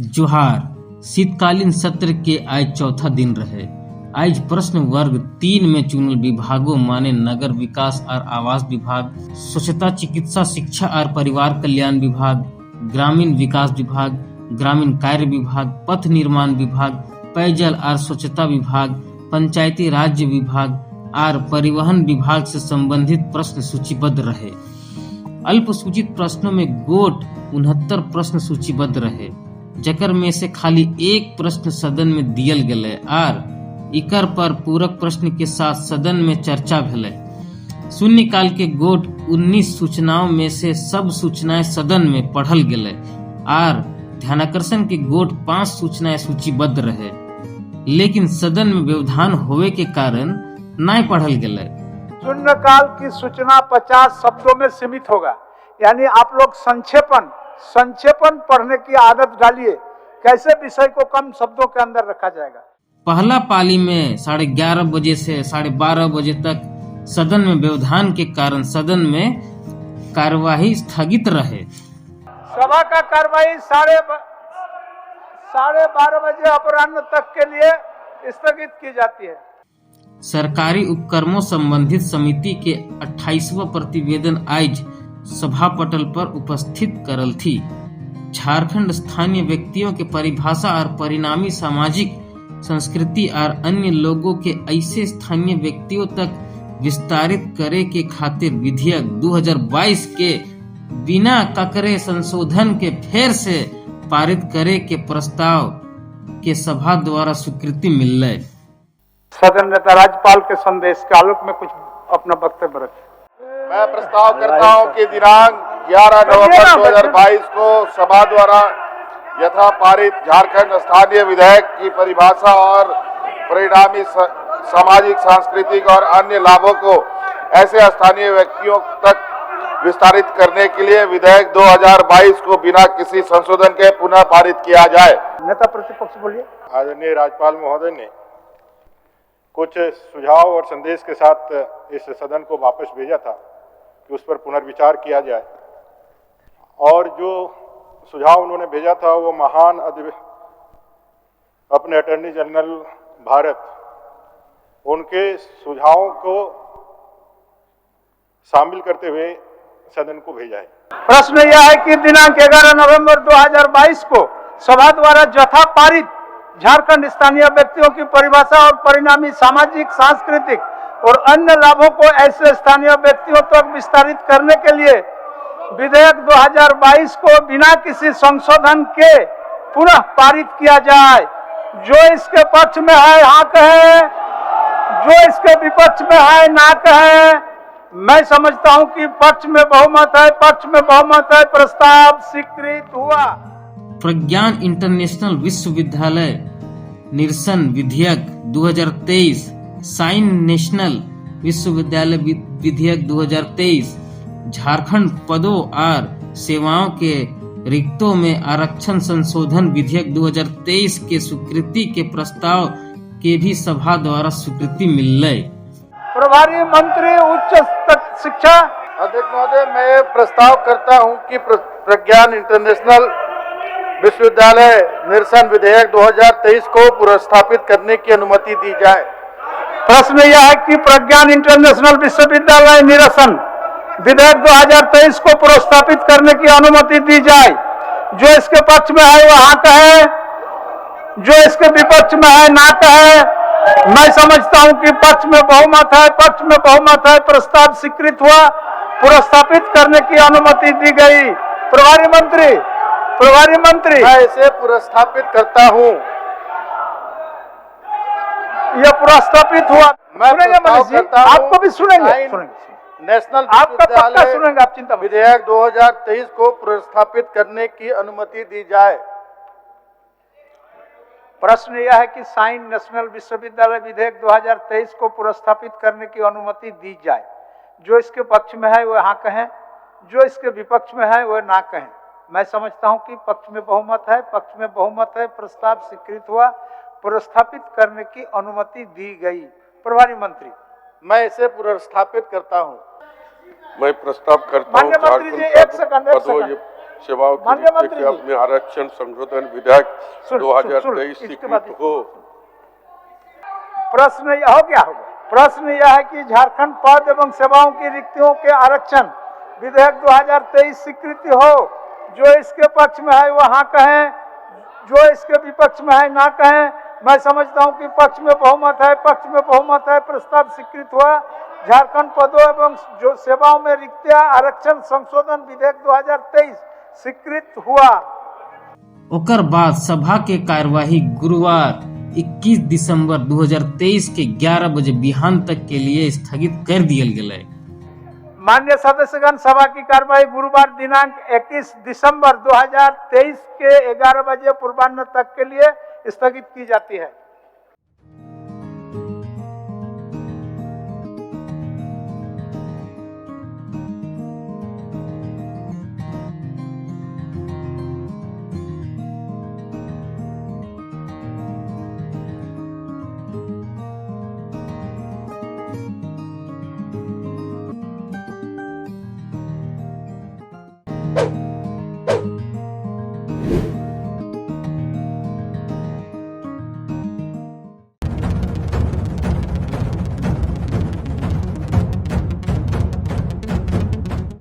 जोहार। शीतकालीन सत्र के आज चौथा दिन रहे। आज प्रश्न वर्ग 3 में चुनल विभागों माने नगर विकास और आवास विभाग, स्वच्छता चिकित्सा शिक्षा और परिवार कल्याण विभाग, ग्रामीण विकास विभाग, ग्रामीण कार्य विभाग, पथ निर्माण विभाग, पेयजल और स्वच्छता विभाग, पंचायती राज्य विभाग और परिवहन विभाग से संबंधित प्रश्न सूचीबद्ध रहे। अल्प सूचित प्रश्नों में गोट 69 प्रश्न सूचीबद्ध रहे, जकर में से खाली एक प्रश्न सदन में दियल गेले और इकर पर पूरक प्रश्न के साथ सदन में चर्चा भेले। शून्यकाल के गोट 19 सूचनाओं में से सब सूचनाएं सदन में पढ़ल गेले और ध्यानाकर्षण के गोट 5 सूचनाएं सूचीबद्ध रहे, लेकिन सदन में व्यवधान होवे के कारण नहीं पढ़ल गेले। शून्यकाल की सूचना 50 शब्दों में सीमित होगा, यानी आप लोग संक्षेपण पढ़ने की आदत डालिए। कैसे विषय को कम शब्दों के अंदर रखा जाएगा। पहला पाली में 11:30 बजे से 12:30 बजे तक सदन में व्यवधान के कारण सदन में कार्यवाही स्थगित रहे। सभा का कार्यवाही 12:30 बजे अपराह्न तक के लिए स्थगित की जाती है। सरकारी उपक्रमों संबंधित समिति के 28वां प्रतिवेदन आज सभा पटल पर उपस्थित करल थी। झारखंड स्थानीय व्यक्तियों के परिभाषा और परिणामी सामाजिक संस्कृति और अन्य लोगों के ऐसे स्थानीय व्यक्तियों तक विस्तारित करे के खातिर विधेयक 2022 के बिना ककरे संशोधन के फेर से पारित करे के प्रस्ताव के सभा द्वारा स्वीकृति मिलले। सदन नेता राज्यपाल के संदेश के आलोक में कुछ अपना वक्तव्य रखें। मैं प्रस्ताव करता हूं कि दिनांक 11 नवंबर 2022 को सभा द्वारा यथा पारित झारखंड स्थानीय विधेयक की परिभाषा और परिणामी सामाजिक सांस्कृतिक और अन्य लाभों को ऐसे स्थानीय व्यक्तियों तक विस्तारित करने के लिए विधेयक 2022 को बिना किसी संशोधन के पुनः पारित किया जाए। नेता प्रतिपक्ष बोलिए। आदरणीय राज्यपाल महोदय ने कुछ सुझाव और संदेश के साथ इस सदन को वापस भेजा था कि उस पर पुनर्विचार किया जाए, और जो सुझाव उन्होंने भेजा था वो महान अपने अटॉर्नी जनरल भारत, उनके सुझावों को शामिल करते हुए सदन को भेजा है। प्रश्न यह है कि दिनांक 11 नवंबर 2022 को सभा द्वारा यथा पारित झारखंड स्थानीय व्यक्तियों की परिभाषा और परिणामी सामाजिक सांस्कृतिक और अन्य लाभों को ऐसे स्थानीय व्यक्तियों तक विस्तारित करने के लिए विधेयक 2022 को बिना किसी संशोधन के पुनः पारित किया जाए। जो इसके पक्ष में है हाँ कहे, जो इसके विपक्ष में है ना कहे। मैं समझता हूं कि पक्ष में बहुमत है, प्रस्ताव स्वीकृत हुआ। प्रज्ञान इंटरनेशनल विश्वविद्यालय निरसन विधेयक 2023, साइन नेशनल विश्वविद्यालय विधेयक 2023, झारखंड पदों और सेवाओं के रिक्तों में आरक्षण संशोधन विधेयक 2023 के स्वीकृति के प्रस्ताव के भी सभा द्वारा स्वीकृति मिलले। प्रभारी मंत्री उच्च शिक्षा। अध्यक्ष महोदय, मैं प्रस्ताव करता हूं कि प्रज्ञान इंटरनेशनल विश्वविद्यालय निरसन विधेयक 2023 को पुनर्स्थापित करने की अनुमति दी जाए। प्रश्न यह है कि प्रज्ञान इंटरनेशनल विश्वविद्यालय निरसन विधेयक 2023 को पुनर्स्थापित करने की अनुमति दी जाए। जो इसके पक्ष में है वो हाँ कहे, जो इसके विपक्ष में है ना कहे। मैं समझता हूं कि पक्ष में बहुमत है, प्रस्ताव स्वीकृत हुआ, पुनर्स्थापित करने की अनुमति दी गई। प्रभारी मंत्री मैं इसे पुनर्स्थापित करता हूं। यह पुनर्स्थापित हुआ। मैं आपको भी सुनेंगे। नेशनल आपका पक्का सुनेंगे, आप चिंता मत। विधेयक 2023 को पुनर्स्थापित करने की अनुमति दी जाए। प्रश्न यह है कि साइन नेशनल विश्वविद्यालय विधेयक 2023 को पुनर्स्थापित करने की अनुमति दी जाए। जो इसके पक्ष में है वह हाँ कहें, जो इसके विपक्ष में है वह ना कहें। मैं समझता हूं कि पक्ष में बहुमत है, प्रस्ताव स्वीकृत हुआ, पुनर्स्थापित करने की अनुमति दी गई। प्रभारी मंत्री मैं इसे पुनर्स्थापित करता हूं। मैं प्रस्ताव करता हूं माननीय मंत्री जी, एक सेकंड। सेवाओं के माननीय रिश्ते मंत्री के जी। अपने आरक्षण संशोधन विधेयक सुन- 2023 इसके स्वीकृत बाद- हो। प्रश्न यह हो क्या होगा? प्रश्न यह है कि झारखंड पद एवं सेवाओं की रिक्तियों के आरक्षण विधेयक 2023 स्वीकृति हो। जो इसके पक्ष में है वह हाँ कहें, जो इसके विपक्ष में है ना कहें। मैं समझता हूं कि पक्ष में बहुमत है, पक्ष में बहुमत है, प्रस्ताव स्वीकृत हुआ। झारखंड पदों एवं जो सेवाओं में रिक्तियां आरक्षण संशोधन विधेयक 2023 स्वीकृत हुआ। ओकर बाद सभा के कार्यवाही गुरुवार 21 दिसंबर 2023 के 11 बजे बिहान तक के लिए स्थगित कर दियल गेलै। मान्य सदस्यगण, सभा की कार्यवाही गुरुवार दिनांक 21 दिसंबर 2023 के 11 बजे पूर्वाह्न तक के लिए स्थगित की जाती है।